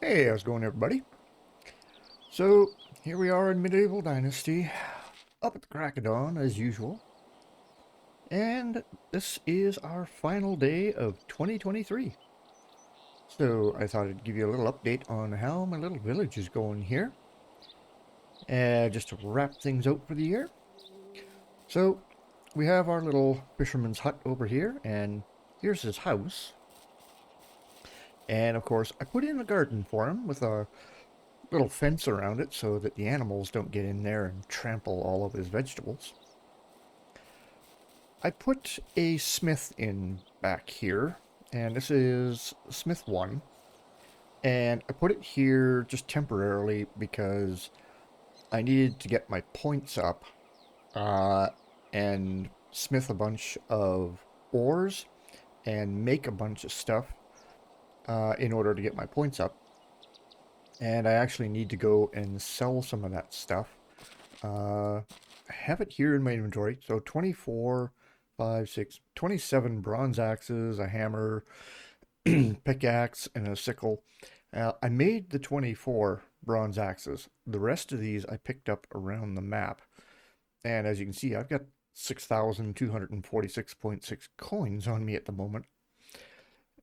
Hey, how's it going, everybody? So, here we are in Medieval Dynasty, up at the crack of dawn, as usual. And this is our final day of 2023. So, I thought I'd give you a little update on how my little village is going here. Just to wrap things out for the year. So, we have our little fisherman's hut over here, and here's his house. And of course, I put in a garden for him with a little fence around it so that the animals don't get in there and trample all of his vegetables. I put a smith in back here, and this is Smith 1, and I put it here just temporarily because I needed to get my points up uh, and smith a bunch of ores and make a bunch of stuff in order to get my points up. And I actually need to go and sell some of that stuff. I have it here in my inventory. So 24, 5, 6, 27 bronze axes, a hammer, pickaxe, and a sickle. I made the 24 bronze axes. The rest of these I picked up around the map. And as you can see, I've got 6,246.6 coins on me at the moment.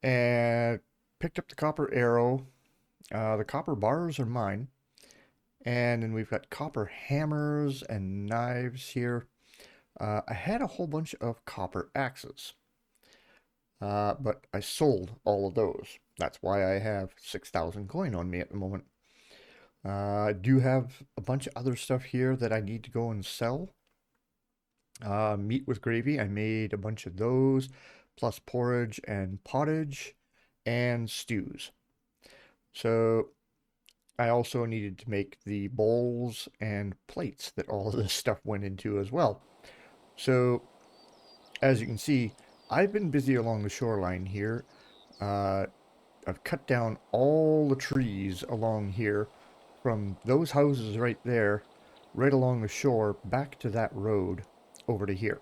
And picked up the copper arrow. The copper bars are mine. And then we've got copper hammers and knives here. I had a whole bunch of copper axes, but I sold all of those. That's why I have 6,000 coin on me at the moment. I do have a bunch of other stuff here that I need to go and sell. Meat with gravy, I made a bunch of those, plus porridge and pottage and stews. So I also needed to make the bowls and plates that all of this stuff went into as well. So, as you can see, I've been busy along the shoreline here. Uh, I've cut down all the trees along here from those houses right there, right along the shore, back to that road over to here.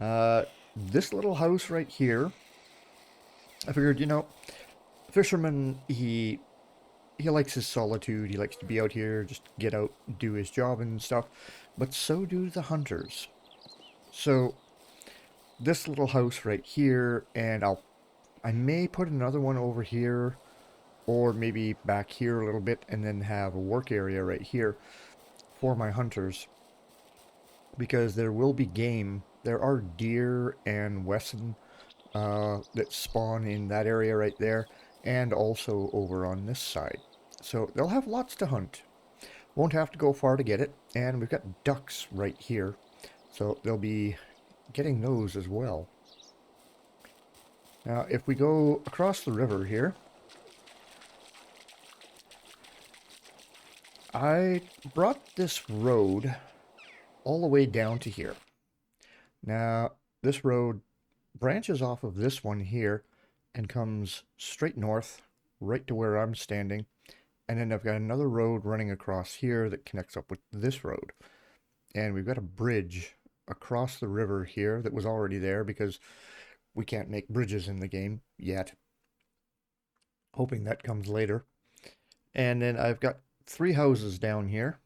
Uh, this little house right here, I figured, fisherman, he likes his solitude. He likes to be out here, just get out, do his job and stuff. But so do the hunters. So this little house right here, and I may put another one over here, or maybe back here a little bit, and then have a work area right here for my hunters, because there will be game. There are deer and Wesson that spawn in that area right there, and also over on this side. So they'll have lots to hunt. Won't have to go far to get it, and we've got ducks right here, so they'll be getting those as well. Now, if we go across the river here, I brought this road all the way down to here. Now, this road branches off of this one here and comes straight north, right to where I'm standing. And then I've got another road running across here that connects up with this road. And we've got a bridge across the river here that was already there because we can't make bridges in the game yet. Hoping that comes later. And then I've got 3 houses down here.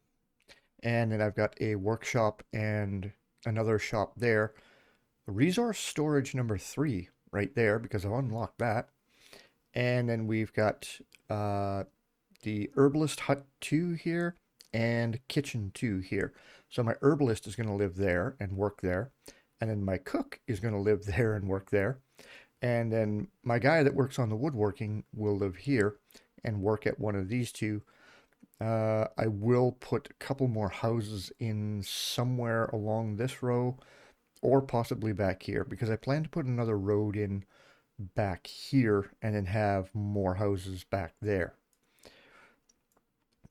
And then I've got a workshop and another shop there. Resource storage number 3 right there because I've unlocked that. And then we've got the herbalist hut 2 here and kitchen 2 here. So my herbalist is going to live there and work there. And then my cook is going to live there and work there. And then my guy that works on the woodworking will live here and work at one of these 2. I will put a couple more houses in somewhere along this row or possibly back here because I plan to put another road in back here and then have more houses back there.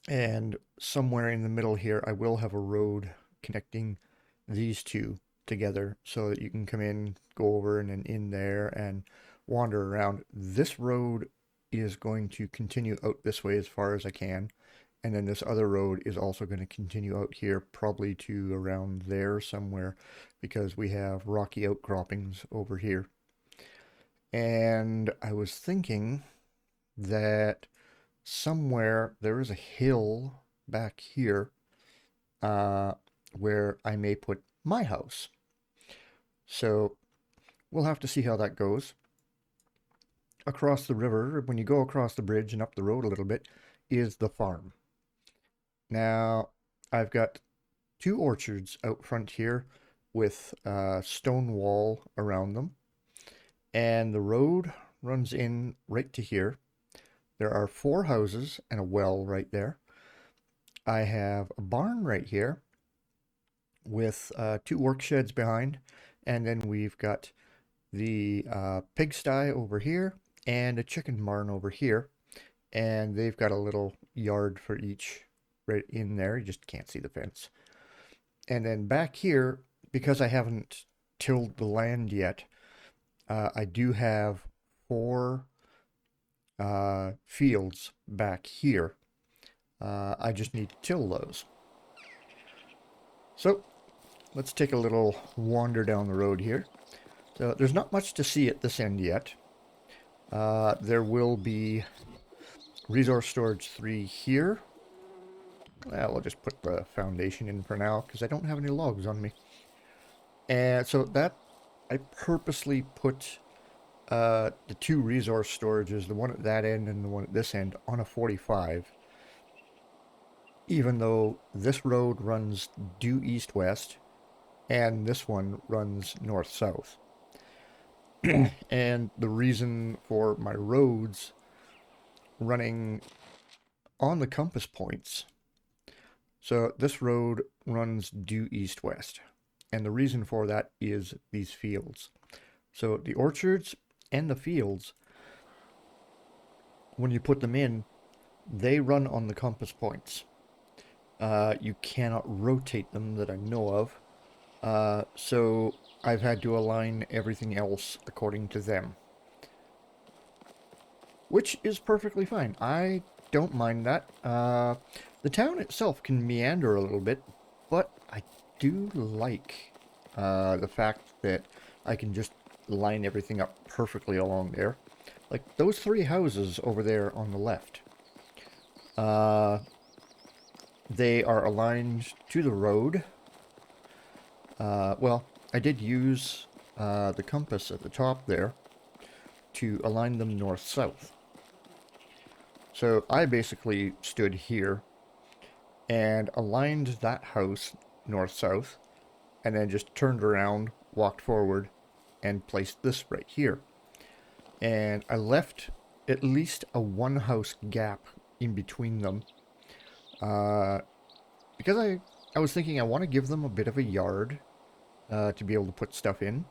And somewhere in the middle here, I will have a road connecting these 2 together so that you can come in, go over and then in there and wander around. This road is going to continue out this way as far as I can. And then this other road is also going to continue out here, probably to around there somewhere, because we have rocky outcroppings over here. And I was thinking that somewhere there is a hill back here where I may put my house. So we'll have to see how that goes. Across the river, when you go across the bridge and up the road a little bit, is the farm. Now, I've got 2 orchards out front here with a stone wall around them, and the road runs in right to here. There are 4 houses and a well right there. I have a barn right here with 2 work sheds behind, and then we've got the pigsty over here and a chicken barn over here, and they've got a little yard for each right in there. You just can't see the fence. And then back here, because I haven't tilled the land yet, I do have 4 fields back here. I just need to till those. So let's take a little wander down the road here. So there's not much to see at this end yet. There will be resource storage 3 here. Well, I'll just put the foundation in for now because I don't have any logs on me. And so that I purposely put the 2 resource storages, the one at that end and the one at this end, on a 45. Even though this road runs due east-west and this one runs north-south. And the reason for my roads running on the compass points, so this road runs due east-west, and the reason for that is these fields. So the orchards and the fields, when you put them in, they run on the compass points. You cannot rotate them that I know of, so I've had to align everything else according to them, which is perfectly fine. I don't mind that. The town itself can meander a little bit, but I do like the fact that I can just line everything up perfectly along there. Like those 3 houses over there on the left. They are aligned to the road. Well, I did use the compass at the top there to align them north-south. So I basically stood here and aligned that house north-south, and then just turned around, walked forward, and placed this right here. And I left at least a 1-house gap in between them, because I was thinking I want to give them a bit of a yard to be able to put stuff in.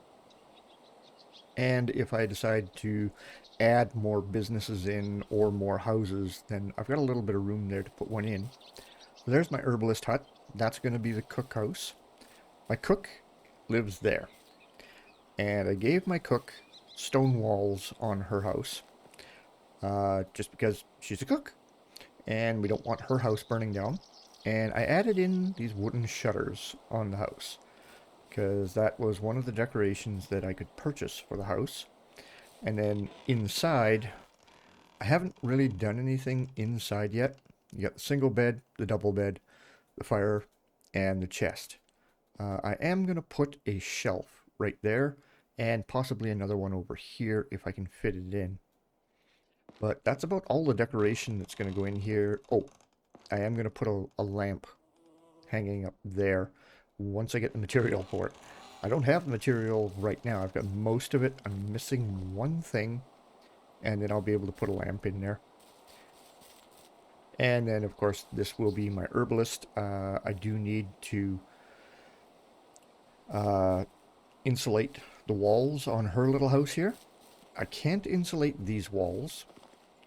And if I decide to add more businesses in or more houses, then I've got a little bit of room there to put one in. So there's my herbalist hut. That's going to be the cook house. My cook lives there. And I gave my cook stone walls on her house, just because she's a cook and we don't want her house burning down. And I added in these wooden shutters on the house because that was one of the decorations that I could purchase for the house. And then inside, I haven't really done anything inside yet. You got the single bed, the double bed, the fire, and the chest. I am going to put a shelf right there and possibly another one over here if I can fit it in. But that's about all the decoration that's going to go in here. Oh, I am going to put a lamp hanging up there once I get the material for it. I don't have the material right now. I've got most of it. I'm missing one thing, and then I'll be able to put a lamp in there. And then, of course, this will be my herbalist. I do need to insulate the walls on her little house here. I can't insulate these walls,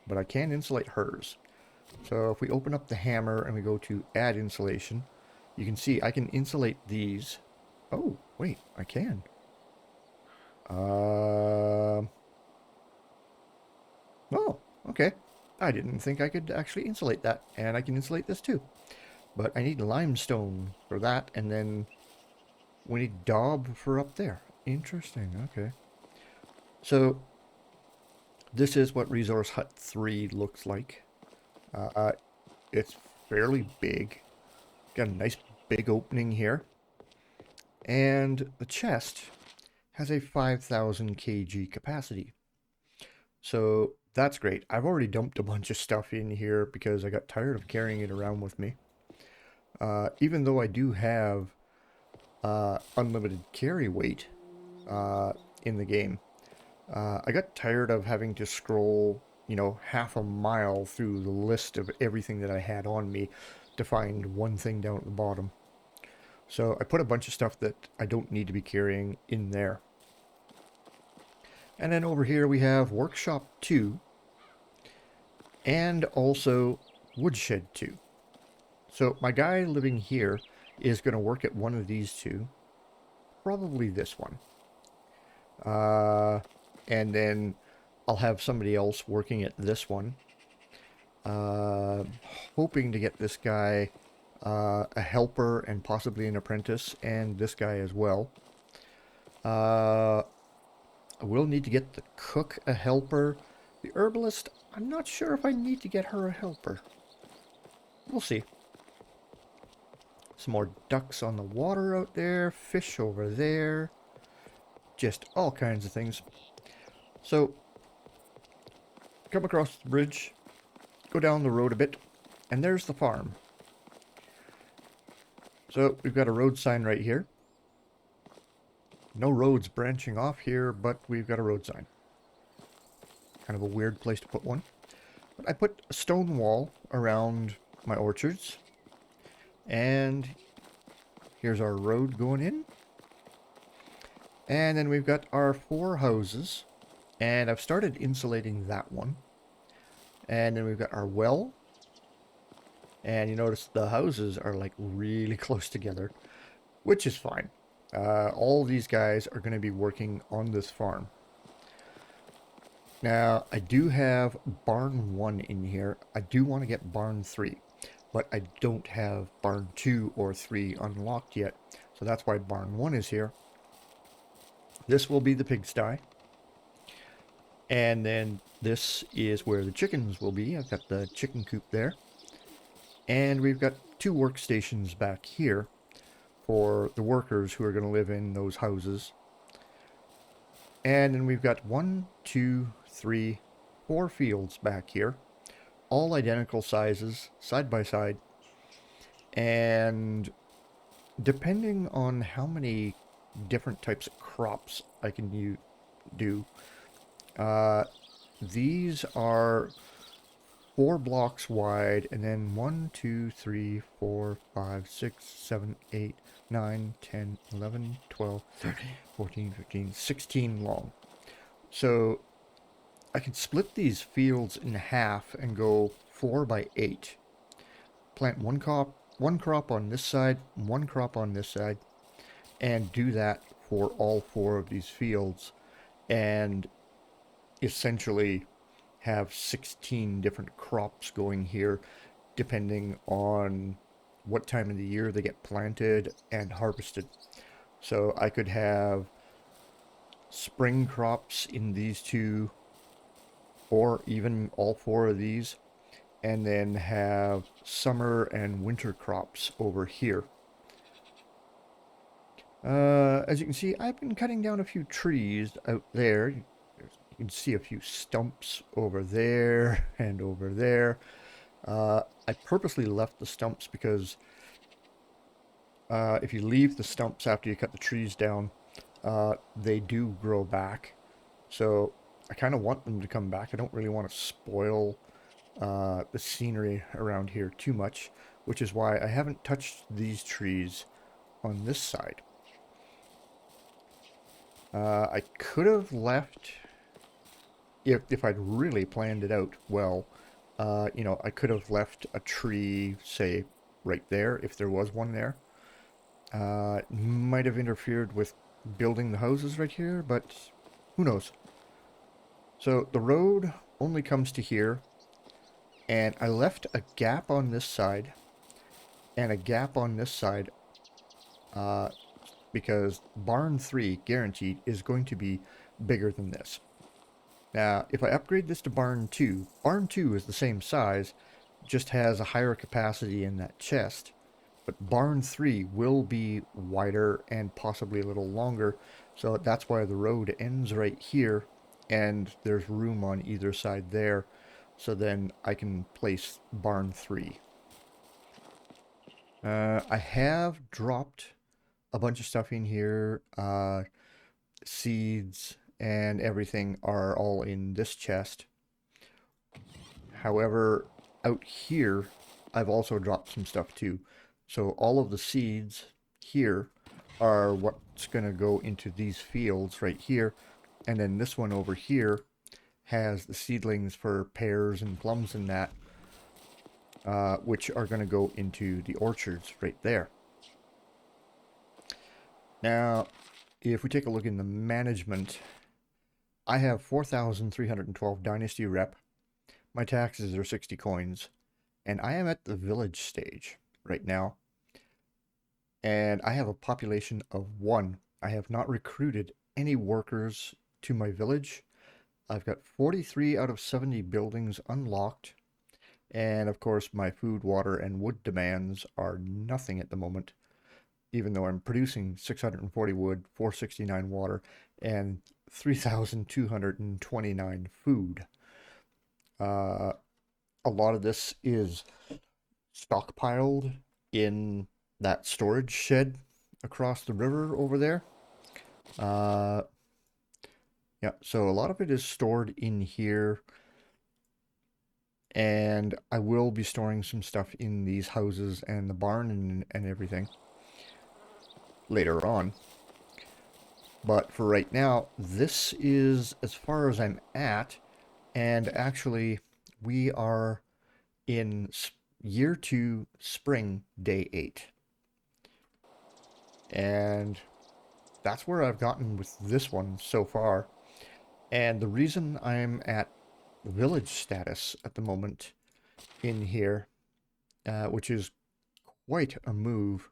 but I can insulate hers. So if we open up the hammer and we go to add insulation, you can see I can insulate these. Oh, wait, I can. Oh, okay. I didn't think I could actually insulate that, and I can insulate this too. But I need limestone for that, and then we need daub for up there. Interesting, okay. So This is what Resource Hut 3 looks like. It's fairly big. Got a nice big opening here. And the chest has a 5,000 kg capacity. So that's great. I've already dumped a bunch of stuff in here because I got tired of carrying it around with me. Even though I do have unlimited carry weight in the game, I got tired of having to scroll, you know, half a mile through the list of everything that I had on me to find one thing down at the bottom. So I put a bunch of stuff that I don't need to be carrying in there. And then over here we have Workshop 2 and also Woodshed 2. So my guy living here is going to work at one of these two, probably this one. And then I'll have somebody else working at this one. Hoping to get this guy a helper and possibly an apprentice, and this guy as well. I will need to get the cook a helper. The herbalist, I'm not sure if I need to get her a helper. We'll see. Some more ducks on the water out there, fish over there. Just all kinds of things. So, come across the bridge, go down the road a bit, and there's the farm. So, we've got a road sign right here. No roads branching off here, but we've got a road sign. Kind of a weird place to put one. But I put a stone wall around my orchards. And here's our road going in. And then we've got our 4 houses. And I've started insulating that one. And then we've got our well. And you notice the houses are like really close together, which is fine. All these guys are going to be working on this farm. Now, I do have barn 1 in here. I do want to get barn 3, but I don't have barn 2 or 3 unlocked yet. So that's why barn 1 is here. This will be the pigsty. And then this is where the chickens will be. I've got the chicken coop there. And we've got 2 workstations back here for the workers who are going to live in those houses. And then we've got 1, 2, 3, 4 fields back here. All identical sizes, side by side. And depending on how many different types of crops I can do, these are 4 blocks wide, and then 1, 2, 3, 4, 5, 6, 7, 8, 9, 10, 11, 12, 13, 14, 15, 16 long. So I can split these fields in half and go 4 by 8. Plant one crop on this side, 1 crop on this side, and do that for all 4 of these fields, and essentially have 16 different crops going here, depending on what time of the year they get planted and harvested. So I could have spring crops in these 2, or even all 4 of these, and then have summer and winter crops over here. As you can see, I've been cutting down a few trees out there. You can see a few stumps over there and over there. I purposely left the stumps because if you leave the stumps after you cut the trees down, they do grow back. So I kind of want them to come back. I don't really want to spoil the scenery around here too much, which is why I haven't touched these trees on this side. I could have left, if I'd really planned it out well, you know, I could have left a tree, say, right there, if there was one there. Might have interfered with building the houses right here, but who knows. So the road only comes to here, and I left a gap on this side and a gap on this side because barn 3, guaranteed, is going to be bigger than this. Now, if I upgrade this to Barn 2 is the same size, just has a higher capacity in that chest. But Barn 3 will be wider and possibly a little longer, so that's why the road ends right here, and there's room on either side there, so then I can place Barn 3. I have dropped a bunch of stuff in here. Seeds and everything are all in this chest. However, out here, I've also dropped some stuff too. So all of the seeds here are what's going to go into these fields right here. And then this one over here has the seedlings for pears and plums and that, which are going to go into the orchards right there. Now, if we take a look in the management, I have 4,312 Dynasty Rep. My taxes are 60 coins. And I am at the village stage right now. And I have a population of 1. I have not recruited any workers to my village. I've got 43 out of 70 buildings unlocked. And of course, my food, water, and wood demands are nothing at the moment, even though I'm producing 640 wood, 469 water, and 3,229 food. A lot of this is stockpiled in that storage shed across the river over there. Yeah, so a lot of it is stored in here. And I will be storing some stuff in these houses and the barn and everything later on. But for right now, this is as far as I'm at. And actually, we are in year 2, spring, day 8. And that's where I've gotten with this one so far. And the reason I'm at village status at the moment in here, which is quite a move,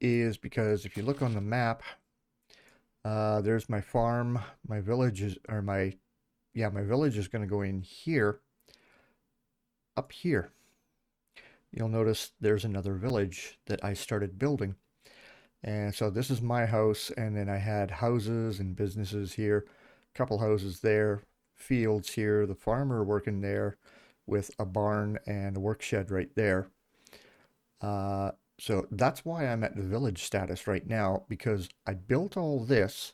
is because if you look on the map, there's my farm, my village is, or my village is going to go in here, up here. You'll notice there's another village that I started building. And so this is my house, and then I had houses and businesses here, a couple houses there, fields here, the farmer working there with a barn and a work shed right there. So that's why I'm at the village status right now, because I built all this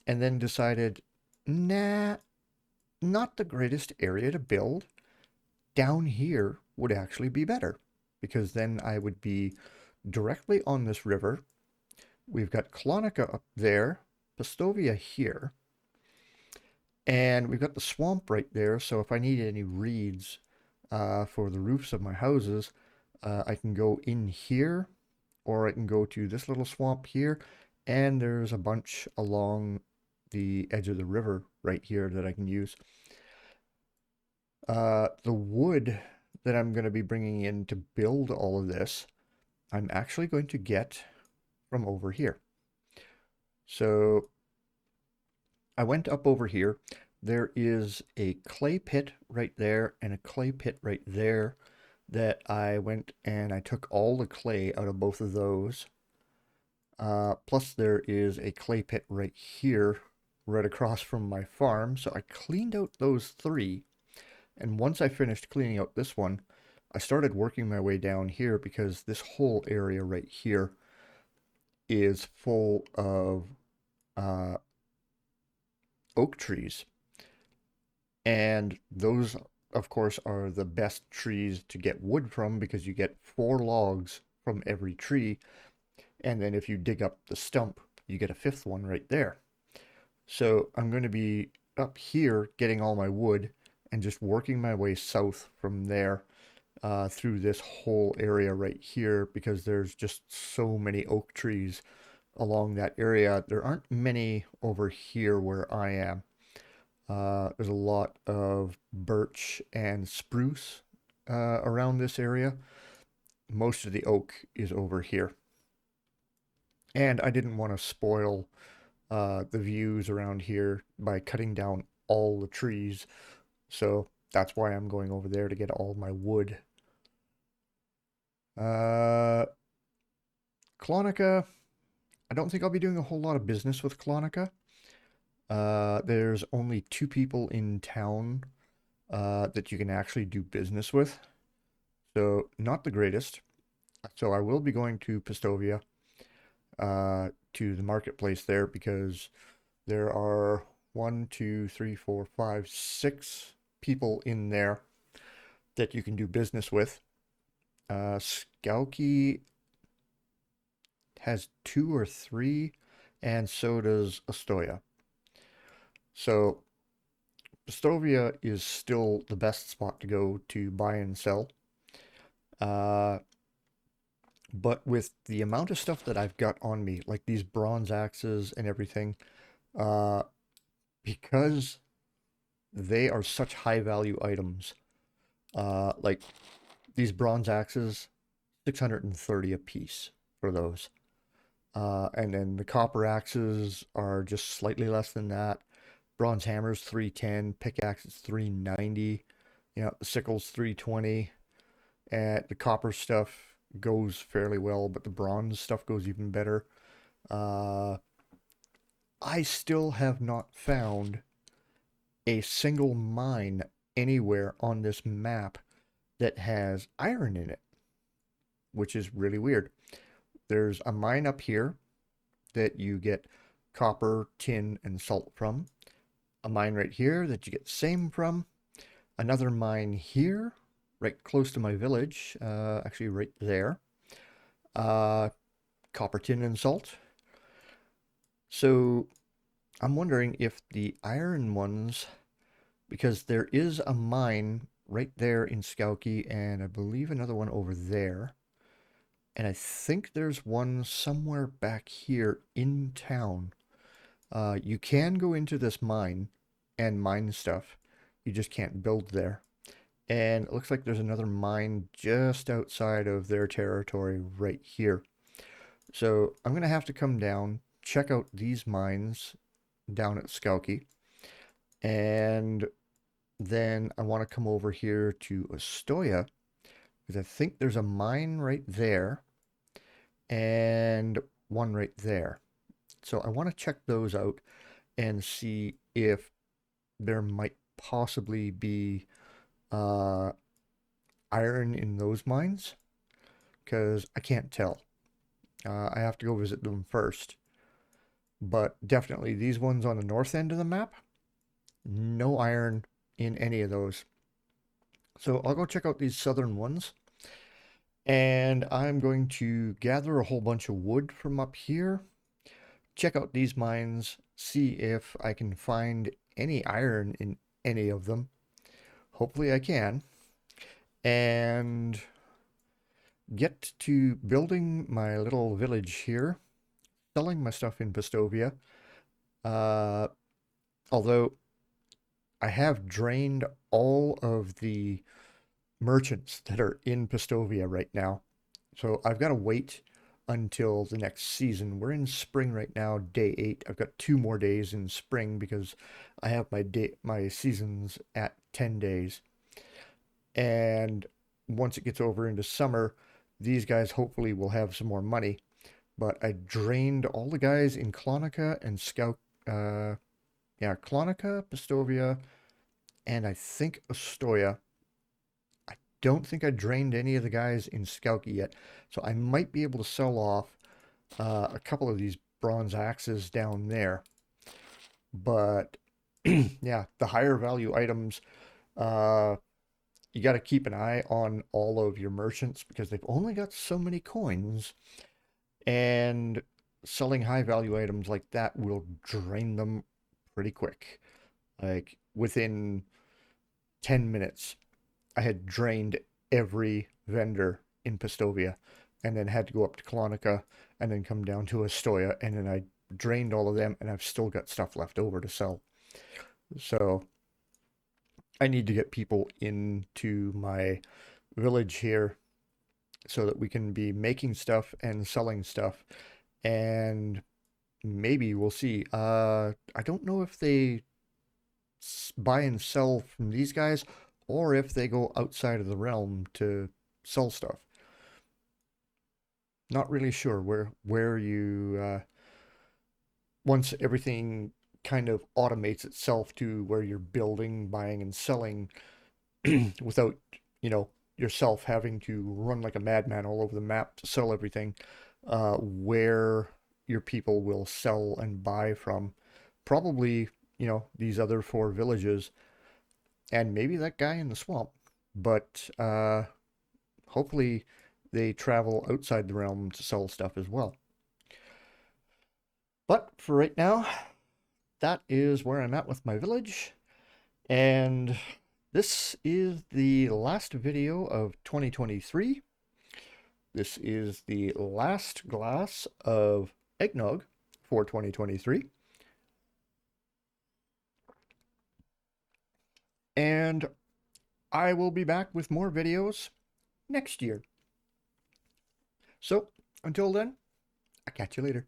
and then decided, nah, not the greatest area to build. Down here would actually be better, because then I would be directly on this river. We've got Clonica up there, Postovia here, and we've got the swamp right there, so if I need any reeds for the roofs of my houses, I can go in here, or I can go to this little swamp here, and there's a bunch along the edge of the river right here that I can use. The wood that I'm going to be bringing in to build all of this, I'm actually going to get from over here. So I went up over here. There is a clay pit right there and a clay pit right there that I went and I took all the clay out of both of those. Plus there is a clay pit right here, right across from my farm. So I cleaned out those 3. And once I finished cleaning out this one, I started working my way down here, because this whole area right here is full of oak trees. And those, of course, are the best trees to get wood from, because you get 4 logs from every tree. And then if you dig up the stump, you get a 5th one right there. So I'm going to be up here getting all my wood and just working my way south from there through this whole area right here, because there's just so many oak trees along that area. There aren't many over here where I am. There's a lot of birch and spruce around this area. Most of the oak is over here. And I didn't want to spoil the views around here by cutting down all the trees. So that's why I'm going over there to get all my wood. Uh, Clonica, I don't think I'll be doing a whole lot of business with Clonica. There's only 2 people in town that you can actually do business with. So not the greatest. So I will be going to Pistovia, to the marketplace there because there are 6 people in there that you can do business with. Skauki has 2 or 3, and so does Astoya. So Pistovia is still the best spot to go to buy and sell. Uh, but with the amount of stuff that I've got on me, like these bronze axes and everything, uh, because they are such high value items, like these bronze axes, 630 a piece for those. And then the copper axes are just slightly less than that. Bronze hammers 310, pickaxes 390, the sickles 320, and the copper stuff goes fairly well, but the bronze stuff goes even better. Uh, I still have not found a single mine anywhere on this map that has iron in it, which is really weird. There's a mine up here that you get copper, tin, and salt from. A mine right here that you get same from. Another mine here, right close to my village, actually right there. Copper, tin, and salt. So I'm wondering if the iron ones, because there is a mine right there in Skauki, and I believe another one over there. And I think there's one somewhere back here in town. You can go into this mine and mine stuff. You just can't build there. And it looks like there's another mine just outside of their territory right here. So I'm going to have to come down, check out these mines down at Skauki. And then I want to come over here to Astoya because I think there's a mine right there and one right there. So I want to check those out and see if there might possibly be uh, iron in those mines because I can't tell. I have to go visit them first. But definitely these ones on the north end of the map, no iron in any of those. So I'll go check out these southern ones. And I'm going to gather a whole bunch of wood from up here, check out these mines, see if I can find any iron in any of them. Hopefully I can. And get to building my little village here, selling my stuff in Pistovia. Although I have drained all of the merchants that are in Pistovia right now. So I've got to wait until the next season. We're in spring right now, day 8. I've got 2 more days in spring because I have my seasons at 10 days. And once it gets over into summer, these guys hopefully will have some more money. But I drained all the guys in Clonica and Clonica, Pistovia, and I think Astoya. I don't think I drained any of the guys in Skauki yet, so I might be able to sell off a couple of these bronze axes down there. But yeah, the higher value items, you got to keep an eye on all of your merchants because they've only got so many coins, and selling high value items like that will drain them pretty quick. Like within 10 minutes, I had drained every vendor in Pistovia and then had to go up to Clonica and then come down to Astoya, and then I drained all of them and I've still got stuff left over to sell. So I need to get people into my village here so that we can be making stuff and selling stuff, and maybe we'll see. I don't know if they buy and sell from these guys, or if they go outside of the realm to sell stuff. Not really sure where you once everything kind of automates itself to where you're building, buying, and selling without, yourself having to run like a madman all over the map to sell everything, where your people will sell and buy from. Probably, these other 4 villages and maybe that guy in the swamp. But hopefully they travel outside the realm to sell stuff as well. But for right now, that is where I'm at with my village. And this is the last video of 2023. This is the last glass of eggnog for 2023. And I will be back with more videos next year. So, until then, I'll catch you later.